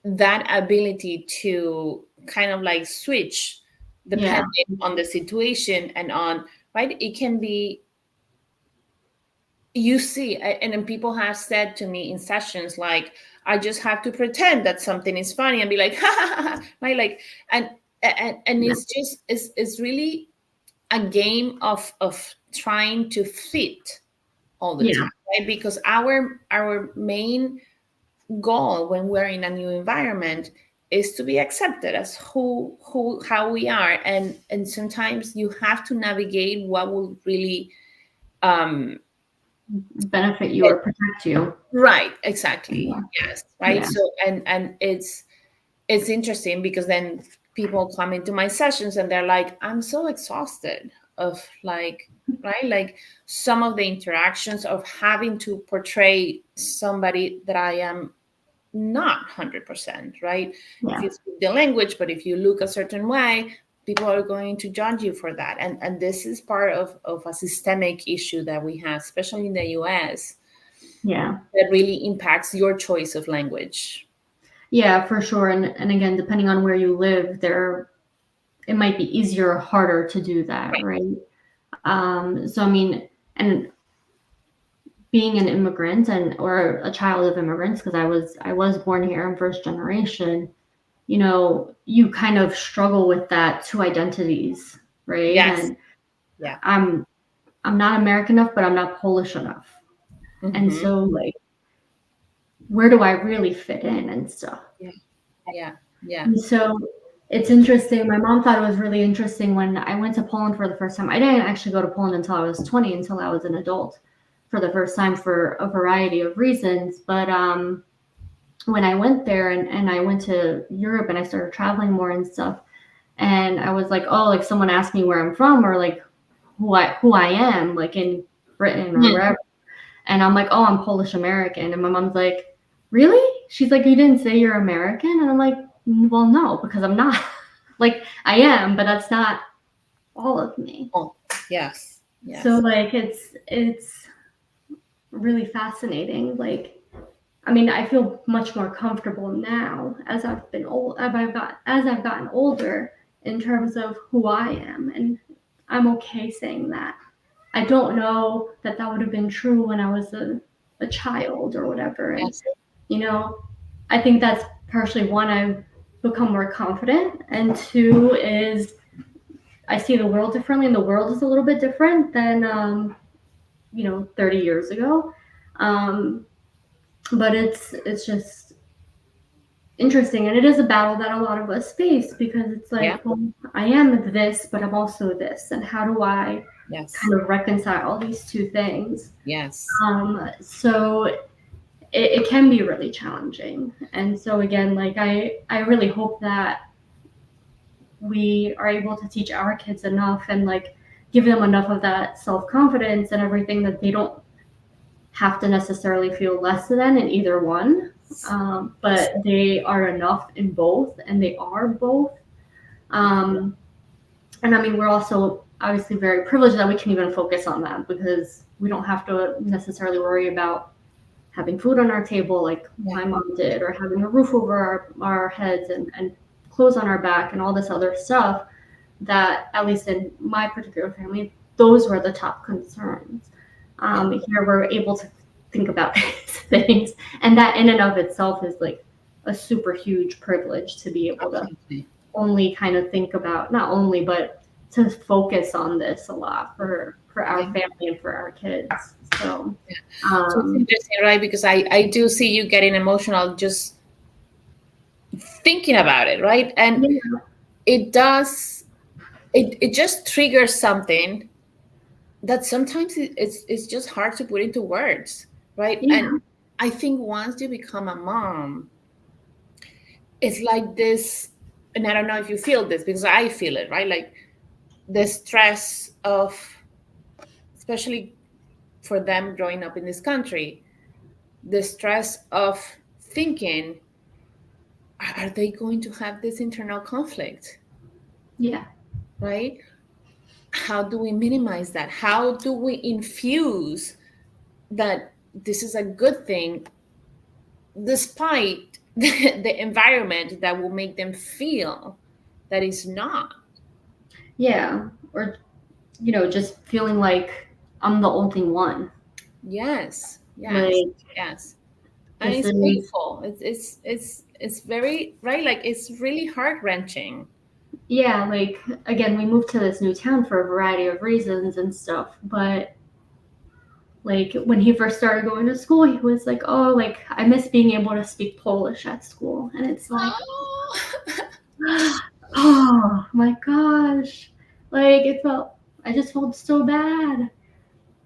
that ability to kind of like switch depending on the situation and on, right, it can be, you see, and then people have said to me in sessions like, I just have to pretend that something is funny and be like, ha ha ha, right? Like, and it's just, it's really a game of trying to fit all the time, right? Because our main goal when we're in a new environment is to be accepted as how we are, and sometimes you have to navigate what will really
benefit you or protect you.
right, exactly.
Yeah.
Yes, right.
Yeah.
So and it's interesting because then people come into my sessions and they're like, I'm so exhausted of like, right, like some of the interactions of having to portray somebody that I am not 100%, right? If
Yeah.
you speak the language, but if you look a certain way, people are going to judge you for that. And this is part of a systemic issue that we have, especially in the US,
Yeah.
that really impacts your choice of language.
Yeah, for sure. And again, depending on where you live, it might be easier or harder to do that, right? So I mean, and being an immigrant or a child of immigrants, because I was born here, I'm first generation, you kind of struggle with that two identities, right?
Yes.
And
Yeah.
I'm not American enough, but I'm not Polish enough. And
Mm-hmm.
so like, where do I really fit in and stuff?
Yeah. Yeah. Yeah.
And so it's interesting. My mom thought it was really interesting when I went to Poland for the first time. I didn't actually go to Poland until I was 20, until I was an adult for the first time for a variety of reasons. But when I went there and I went to Europe and I started traveling more and stuff, and I was like, oh, like someone asked me where I'm from or like who I am, like in Britain or wherever. And I'm like, oh, I'm Polish American. And my mom's like, really? She's like, you didn't say you're American? And I'm like, well, no, because I'm not. Like, I am, but that's not all of me.
Oh, yes. Yes.
So like, it's really fascinating. Like, I mean, I feel much more comfortable now as I've gotten older in terms of who I am, and I'm okay saying that. I don't know that would have been true when I was a child or whatever. And,
Yes.
I think that's partially one, I've become more confident. And two is I see the world differently, and the world is a little bit different than, 30 years ago. But it's just interesting. And it is a battle that a lot of us face because it's like, well, I am this, but I'm also this. And how do I kind of reconcile these two things?
Yes.
So it can be really challenging. And so again, like I really hope that we are able to teach our kids enough and like give them enough of that self-confidence and everything that they don't have to necessarily feel less than in either one. But they are enough in both, and they are both. And I mean, we're also obviously very privileged that we can even focus on that because we don't have to necessarily worry about having food on our table like my mom did, or having a roof over our heads and clothes on our back and all this other stuff that, at least in my particular family, those were the top concerns. Here we're able to think about these things, and that in and of itself is like a super huge privilege to be able to only kind of think about, not only, but to focus on this a lot for our family and for our kids. So
it's interesting, right? Because I do see you getting emotional just thinking about it, right? And it does, it just triggers something that sometimes it's just hard to put into words, right? And I think once you become a mom, it's like this, and I don't know if you feel this because I feel it, right? Like the stress of, especially for them growing up in this country, the stress of thinking, are they going to have this internal conflict?
Yeah.
Right? How do we minimize that? How do we infuse that this is a good thing despite the environment that will make them feel that it's not?
Yeah. Or, just feeling like I'm the only one.
Yes. Yes.
Like,
yes. And it's painful. It's very, right? Like it's really heart-wrenching.
Yeah, like again, we moved to this new town for a variety of reasons and stuff, but like when he first started going to school, he was like, oh, like I miss being able to speak Polish at school. And it's like, Oh my gosh. Like I just felt so bad.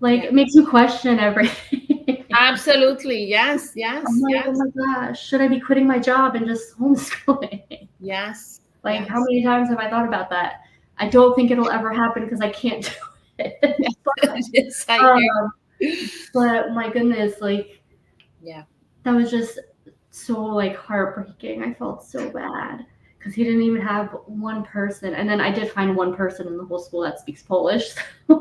Like
Yeah,
it makes you question everything.
absolutely. Yes,
I'm
yes,
like, oh
yes,
my gosh, should I be quitting my job and just homeschooling?
yes,
Like, how
yes.
many times have I thought about that? I don't think it'll ever happen because I can't do it.
Yes, yes, I
um,
hear.
but my goodness, like
Yeah,
that was just so like heartbreaking. I felt so bad because he didn't even have one person, and then I did find one person in the whole school that speaks Polish.
yeah,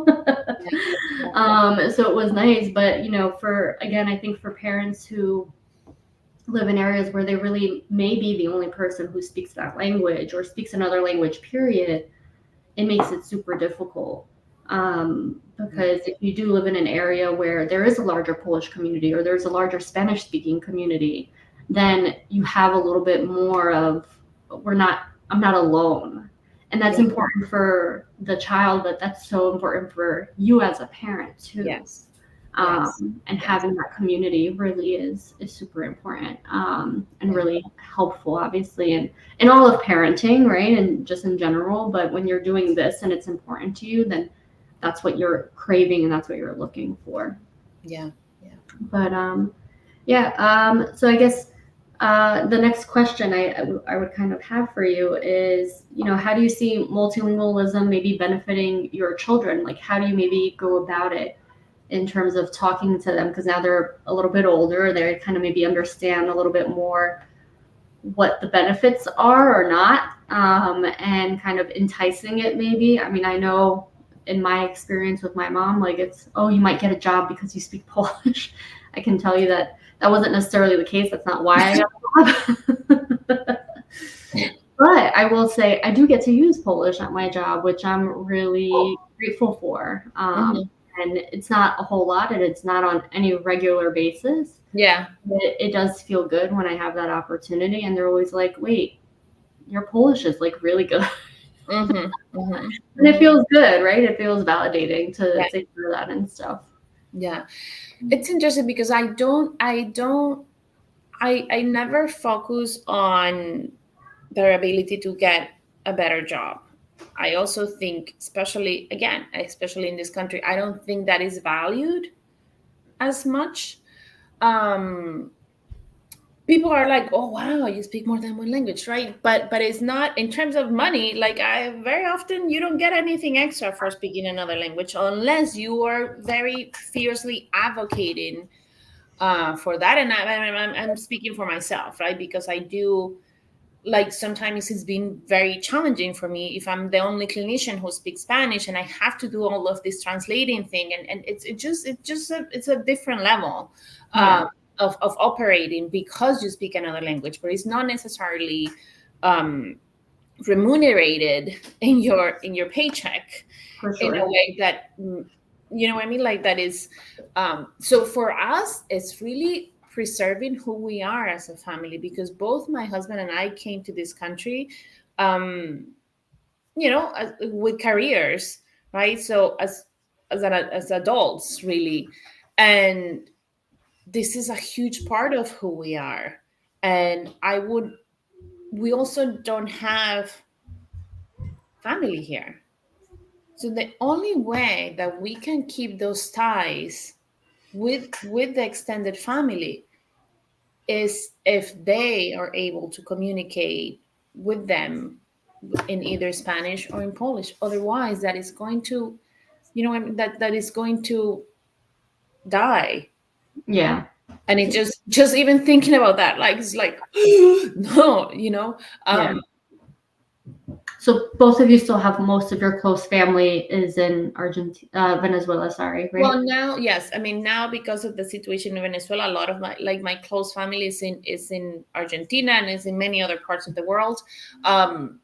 yeah,
So it was nice, but for again, I think for parents who live in areas where they really may be the only person who speaks that language or speaks another language, period, it makes it super difficult.
yeah,
Because if you do live in an area where there is a larger Polish community or there's a larger Spanish speaking community, then you have a little bit more of, I'm not alone. And that's
yeah,
important for the child, but that's so important for you as a parent too.
yes, yes,
And
yes,
having that community really is super important, and
yeah,
really helpful, obviously, in all of parenting, right? And just in general. But when you're doing this and it's important to you, then that's what you're craving and that's what you're looking for.
yeah, yeah.
But yeah. So I guess the next question I would kind of have for you is, how do you see multilingualism maybe benefiting your children? Like, how do you maybe go about it in terms of talking to them? Because now they're a little bit older, they kind of maybe understand a little bit more what the benefits are or not, and kind of enticing it maybe. I mean, I know in my experience with my mom, like it's, oh, you might get a job because you speak Polish. I can tell you that that wasn't necessarily the case. That's not why I got a job. But I will say I do get to use Polish at my job, which I'm really grateful for.
Mhm.
And it's not a whole lot, and it's not on any regular basis.
Yeah.
It does feel good when I have that opportunity, and they're always like, "Wait, your Polish is like really good,"
Mhm. Mhm.
and it
Mhm.
feels good, right? It feels validating
Yeah.
to hear that and stuff.
Yeah. It's interesting because I never focus on their ability to get a better job. I also think, especially in this country, I don't think that is valued as much. Um, People are like, "Oh wow, you speak more than one language, right?" But it's not in terms of money. Like I very often you don't get anything extra for speaking another language unless you are very fiercely advocating for that. And I'm speaking for myself, right? Because I do, like, sometimes it's been very challenging for me if I'm the only clinician who speaks Spanish and I have to do all of this translating thing, and it's a different level
Yeah,
um, of operating because you speak another language, but it's not necessarily um, remunerated in your paycheck
for
in a
sure.
way that you know what I mean, like that is so for us it's really preserving who we are as a family, because both my husband and I came to this country um with careers, right? So as adults, really. And this is a huge part of who we are. And we also don't have family here. So the only way that we can keep those ties with the extended family is if they are able to communicate with them in either Spanish or in Polish. Otherwise, that is going to, I mean, that is going to die.
Yeah,
And it just even thinking about that, like it's like no,
yeah.
um,
So both of you still have most of your close family is in Argentina, Venezuela. Sorry, right?
well, now, yes. I mean, now because of the situation in Venezuela, a lot of my close family is in Argentina and is in many other parts of the world. And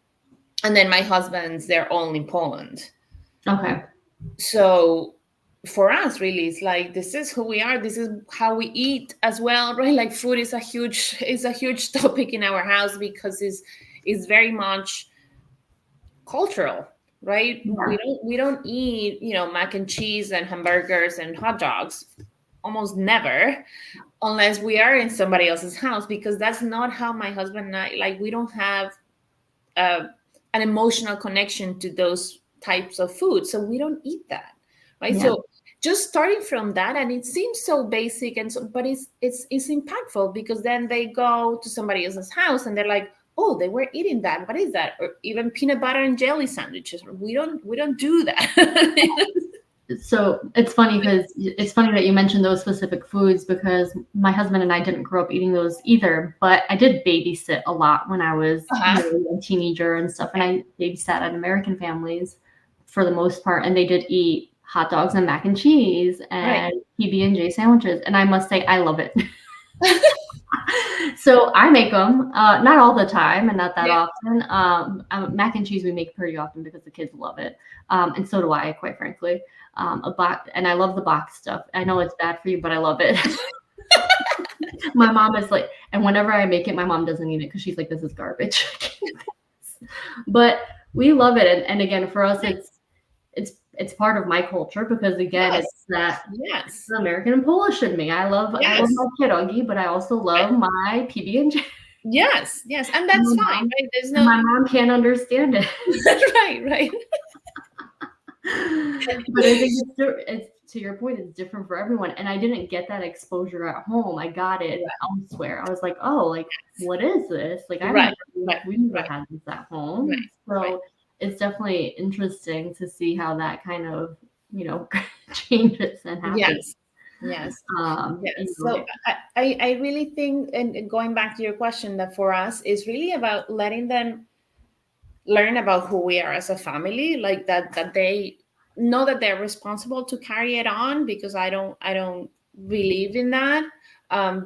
then my husband's, they're all in Poland.
Okay.
So for us, really, it's like this is who we are. This is how we eat as well, right? Like food is a huge topic in our house because it's very much cultural, right?
Yeah.
We don't eat, mac and cheese and hamburgers and hot dogs almost never, unless we are in somebody else's house, because that's not how my husband and I, like, we don't have an emotional connection to those types of food, so we don't eat that, right?
Yeah.
So just starting from that, and it seems so basic, and so, but it's impactful, because then they go to somebody else's house and they're like, oh, they were eating that, what is that? Or even peanut butter and jelly sandwiches. We don't do that.
So it's funny that you mentioned those specific foods, because my husband and I didn't grow up eating those either, but I did babysit a lot when I was a teenager and stuff. And I babysat at American families for the most part. And they did eat hot dogs and mac and cheese and PB&J sandwiches. And I must say, I love it. So I make them, not all the time and not that often. Mac and cheese we make pretty often because the kids love it. And so do I, quite frankly. And I love the box stuff. I know it's bad for you, but I love it. My mom is like, and whenever I make it, my mom doesn't eat it because she's like, this is garbage. But we love it. And again, for us, it's part of my culture, because again, it's that it's the American and Polish in me. I love my pierogi, but I also love my PB&J.
Yes, and that's fine, right? There's no.
My mom can't understand it.
right.
But I think it's to your point, it's different for everyone. And I didn't get that exposure at home. I got it elsewhere. I was like, oh, like, what is this? Like, we never had this at home. So it's definitely interesting to see how that kind of, changes and happens.
Yes. So I really think, and going back to your question, that for us is really about letting them learn about who we are as a family, like that they know that they're responsible to carry it on, because I don't believe in that.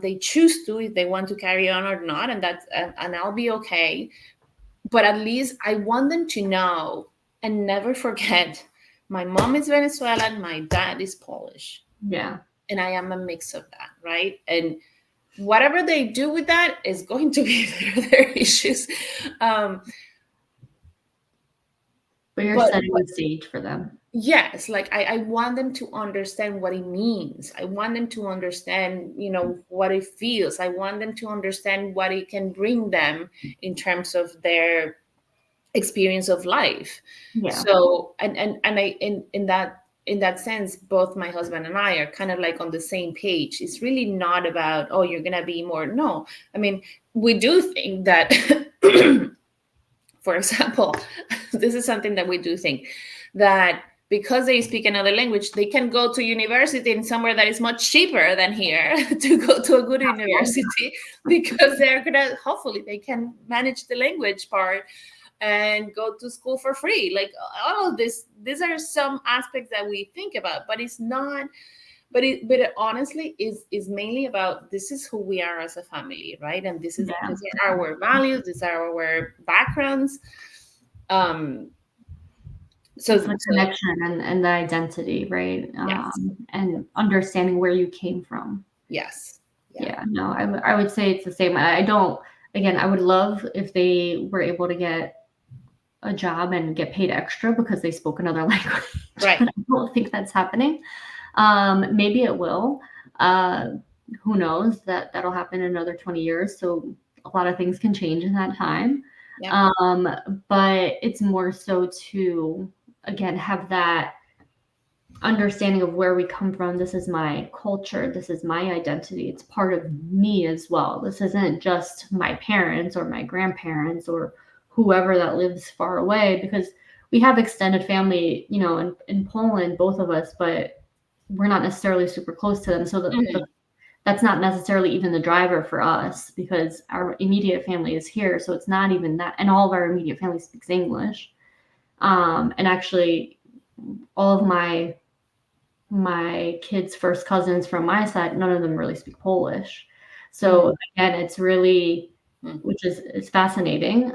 They choose to, if they want to carry on or not, and I'll be okay. But at least I want them to know and never forget, my mom is Venezuelan, my dad is Polish.
Yeah.
And I am a mix of that, right? And whatever they do with that is going to be their issues.
But you're setting the stage for them.
Yes, like I want them to understand what it means. I want them to understand, what it feels. I want them to understand what it can bring them in terms of their experience of life.
Yeah.
So and I in that sense, both my husband and I are kind of like on the same page. It's really not about, oh, you're gonna be more. No, I mean, we do think that. For example, this is something that we do think, that because they speak another language, they can go to university in somewhere that is much cheaper than here to go to a good university, because hopefully they can manage the language part and go to school for free. Like, all of this, these are some aspects that we think about, but it's not. But it honestly is mainly about, this is who we are as a family, right? And these are our values, these are our backgrounds. So
the connection and the identity, right? And understanding where you came from.
Yes.
Yeah. No, I would say it's the same. I would love if they were able to get a job and get paid extra because they spoke another language.
Right.
But I don't think that's happening. Maybe it will. Who knows? That'll happen in another 20 years. So a lot of things can change in that time.
Yeah.
But it's more so to, again, have that understanding of where we come from. This is my culture. This is my identity. It's part of me as well. This isn't just my parents or my grandparents or whoever that lives far away, because we have extended family, in Poland, both of us, but we're not necessarily super close to them. So that's not necessarily even the driver for us, because our immediate family is here. So it's not even that. And all of our immediate family speaks English. And actually, all of my kids' first cousins from my side, none of them really speak Polish. So again, it's really, which is fascinating,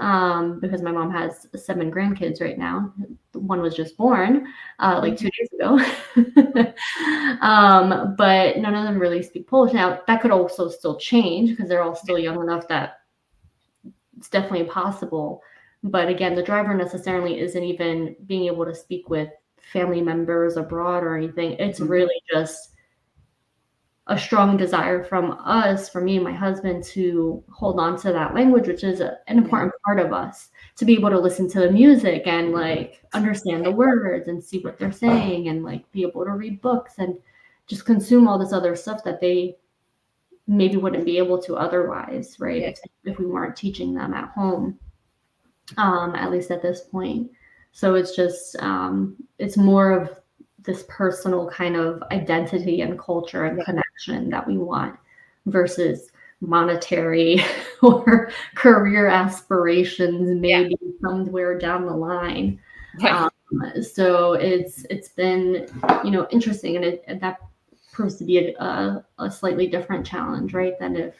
because my mom has 7 grandkids right now. One was just born like 2 days ago. But none of them really speak Polish. Now, that could also still change, because they're all still young enough that it's definitely possible. But again, the driver necessarily isn't even being able to speak with family members abroad or anything. It's really just a strong desire from us, for me and my husband, to hold on to that language, which is an important part of us, to be able to listen to the music and like understand the words and see what they're saying and like be able to read books and just consume all this other stuff that they maybe wouldn't be able to otherwise, right? If we weren't teaching them at home, at least at this point. So it's just it's more of this personal kind of identity and culture and connection that we want versus monetary or career aspirations maybe somewhere down the line. So it's been, you know, interesting, and that proves to be a slightly different challenge, right, than if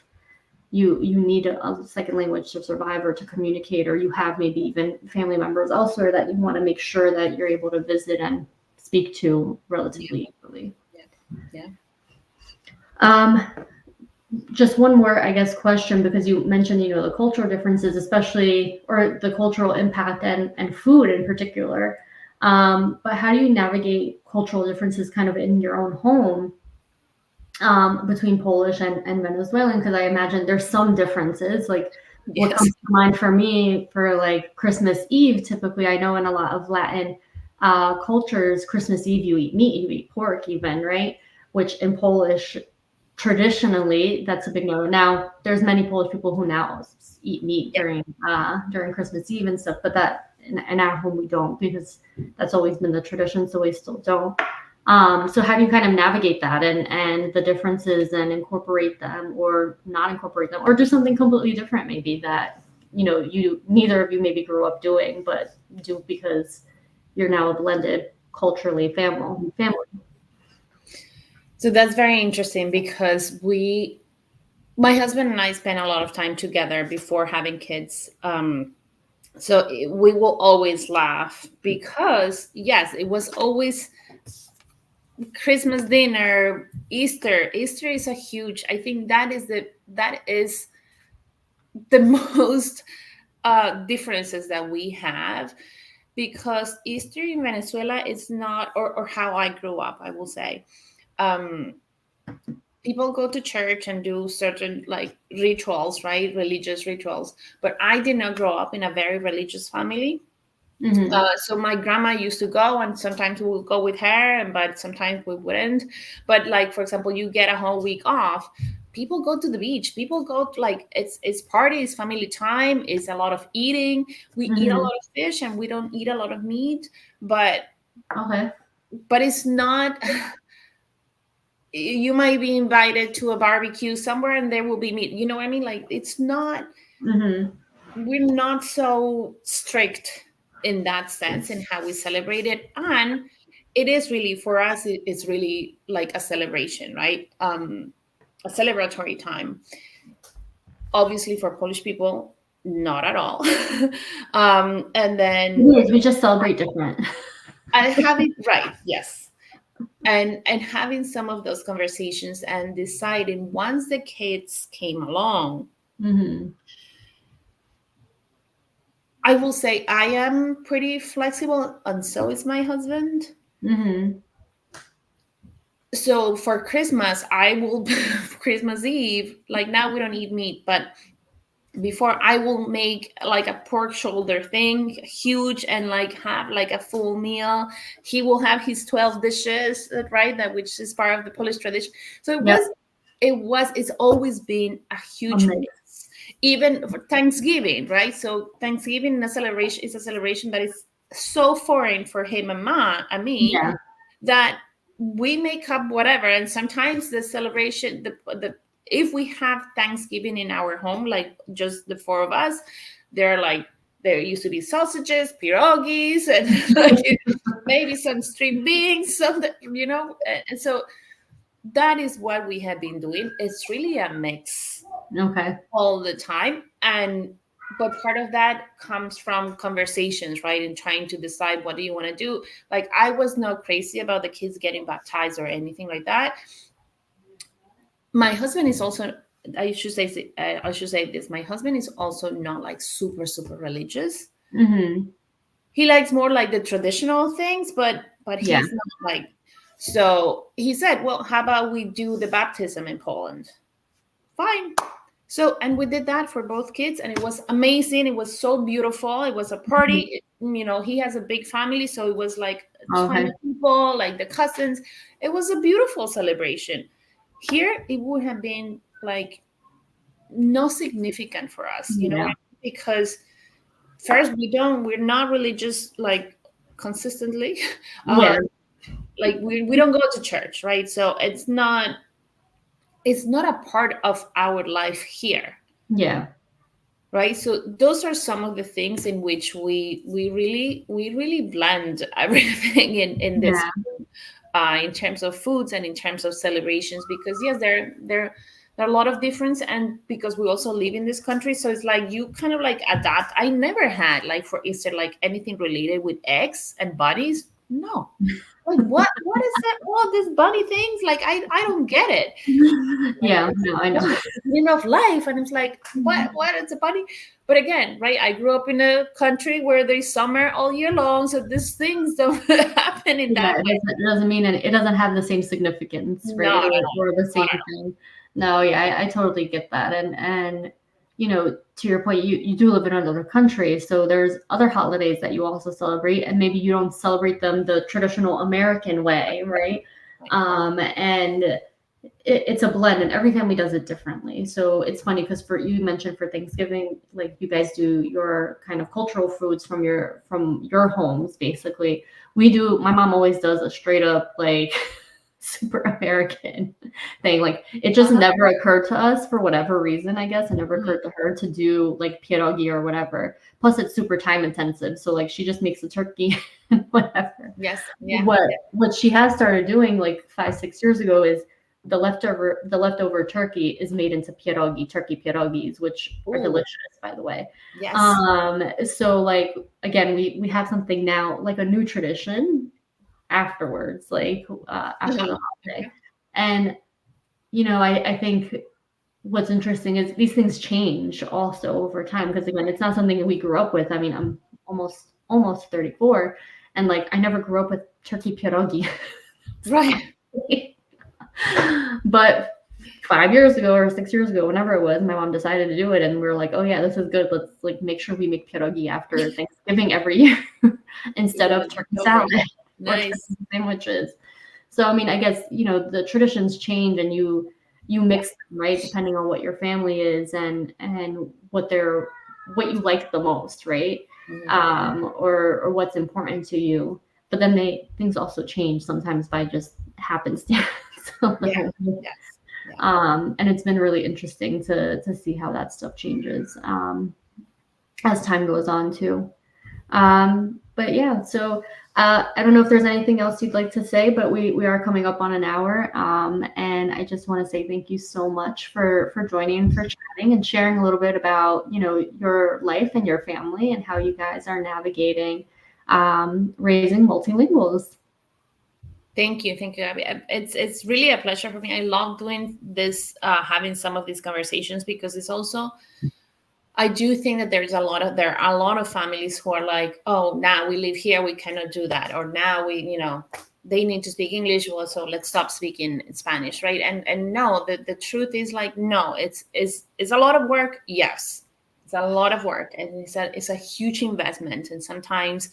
you need a second language to survive or to communicate, or you have maybe even family members elsewhere that you want to make sure that you're able to visit and speak to relatively easily. Just one more, I guess, question, because you mentioned, you know, the cultural differences, especially, or the cultural impact and food in particular. But how do you navigate cultural differences kind of in your own home between Polish and Venezuelan? Because I imagine there's some differences. Like what comes to mind for me for like Christmas Eve, typically, I know in a lot of Latin cultures, Christmas Eve you eat meat, you eat pork even, right? Which in Polish, traditionally, that's a big no. Now there's many Polish people who now eat meat during Christmas Eve and stuff, but that in our home we don't, because that's always been the tradition, so we still don't. So how do you kind of navigate that and the differences and incorporate them or not incorporate them, or do something completely different maybe that, you know, you neither of you maybe grew up doing, but do because you're now a blended culturally family.
So that's very interesting, because my husband and I spent a lot of time together before having kids. So we will always laugh because, yes, it was always Christmas dinner, Easter. Easter is a huge, I think that is the most differences that we have, because Easter in Venezuela is not, or how I grew up, I will say, people go to church and do certain like rituals, right? Religious rituals. But I did not grow up in a very religious family. So my grandma used to go, and sometimes we would go with her, but sometimes we wouldn't. But like, for example, you get a whole week off, people go to the beach, people go to, like, it's parties, family time, it's a lot of eating. We eat a lot of fish and we don't eat a lot of meat, but it's not you might be invited to a barbecue somewhere and there will be meat, you know what I mean? Like, it's not we're not so strict in that sense in how we celebrate it. And it is really, for us, it's really like a celebration, right? A celebratory time. Obviously for Polish people, not at all. And then
we just celebrate different.
Having, right, yes. And having some of those conversations and deciding, once the kids came along, I will say I am pretty flexible, and so is my husband. So for Christmas, I will Christmas Eve, like now we don't eat meat, but before, I will make like a pork shoulder thing, huge, and like have like a full meal. He will have his 12 dishes, right? That, which is part of the Polish tradition. So it's always been a huge mix. Even for Thanksgiving, right? So Thanksgiving is a celebration that is so foreign for him and me, that we make up whatever. And sometimes the celebration, if we have Thanksgiving in our home, like just the four of us, there used to be sausages, pierogies, and like maybe some string beans, something, you know. And so that is what we have been doing. It's really a mix, all the time. But part of that comes from conversations, right? And trying to decide, what do you want to do? Like, I was not crazy about the kids getting baptized or anything like that. My husband is also, I should say this. My husband is also not like super, super religious. He likes more like the traditional things, but he's not like, So he said, well, how about we do the baptism in Poland? Fine. So, and we did that for both kids, and it was amazing. It was so beautiful. It was a party. He has a big family, so it was like 20 people, like the cousins. It was a beautiful celebration. Here, it would have been like no significant for us, because first, we're not religious, like consistently. Like we don't go to church, right? So it's not a part of our life here.
Yeah.
Right. So those are some of the things in which we really blend everything in this, in terms of foods and in terms of celebrations, because yes, there are a lot of difference, and because we also live in this country, so it's like you kind of like adapt. I never had, like, for Easter, like anything related with eggs and bunnies. No. Like, what is that? All these bunny things? Like, I don't get it.
Yeah, no, I know.
Meaning of life, and it's like, what is a bunny? But again, right, I grew up in a country where there's summer all year long, so these things don't happen in that way.
It doesn't mean it doesn't have the same significance, right? Or the same thing. No, yeah, I totally get that. And to your point, you do live in another country, so there's other holidays that you also celebrate, and maybe you don't celebrate them the traditional American way, right? And it's a blend, and every family does it differently. So it's funny because you mentioned for Thanksgiving, like you guys do your kind of cultural foods from your homes, basically. We do. My mom always does a straight up like super American thing. Like it just never occurred to us for whatever reason. I guess it never occurred to her to do like pierogi or whatever. Plus, it's super time intensive. So like she just makes the turkey and whatever.
Yes. Yeah.
What she has started doing like 5-6 years ago is the leftover turkey is made into turkey pierogis, which are delicious, by the way. Yes. So like again, we have something now, like a new tradition afterwards, like after the holiday. And I think what's interesting is these things change also over time, because again, it's not something that we grew up with. I mean, I'm almost 34, and like I never grew up with turkey pierogi.
Right.
But 5 years ago or 6 years ago, whenever it was, my mom decided to do it, and we were like, oh yeah, this is good. Let's like make sure we make pierogi after Thanksgiving every year instead of turkey salad or turkey sandwiches. So I mean, I guess the traditions change, and you mix them, right, depending on what your family is and what you like the most, right? Or what's important to you. But then things also change sometimes by just happenstance. And it's been really interesting to see how that stuff changes as time goes on too. But yeah, so I don't know if there's anything else you'd like to say, but we are coming up on an hour. And I just want to say thank you so much for joining, for chatting and sharing a little bit about, your life and your family and how you guys are navigating raising multilinguals.
Thank you, Abby. It's really a pleasure for me. I love doing this, having some of these conversations, because it's also, I do think that there are a lot of families who are like, oh, now we live here, we cannot do that, or now they need to speak English, well, so let's stop speaking Spanish, right? And no, the truth is like, no, it's a lot of work. Yes, it's a lot of work, and it's a huge investment, and sometimes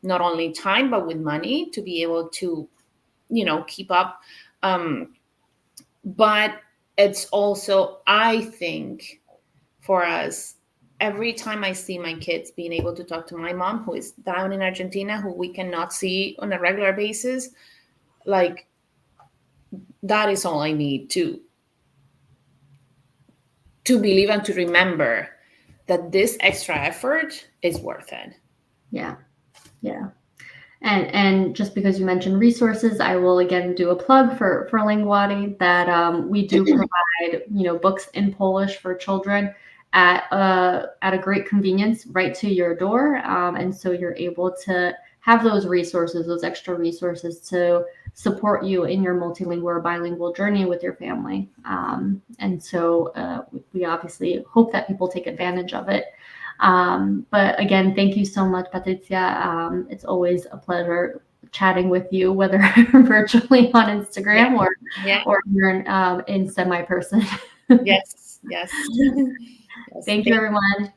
not only time but with money to be able to keep up. But it's also, I think, for us, every time I see my kids being able to talk to my mom, who is down in Argentina, who we cannot see on a regular basis, like, that is all I need to believe and to remember that this extra effort is worth it.
Yeah. And just because you mentioned resources, I will again do a plug for Linguati, that we do provide books in Polish for children at a great convenience right to your door, and so you're able to have those resources, those extra resources to support you in your multilingual or bilingual journey with your family. And so we obviously hope that people take advantage of it. But again, thank you so much, Patricia. It's always a pleasure chatting with you, whether virtually on Instagram
Yeah.
or you're in semi-person.
Yes. Yes. Yes.
Thank you, everyone.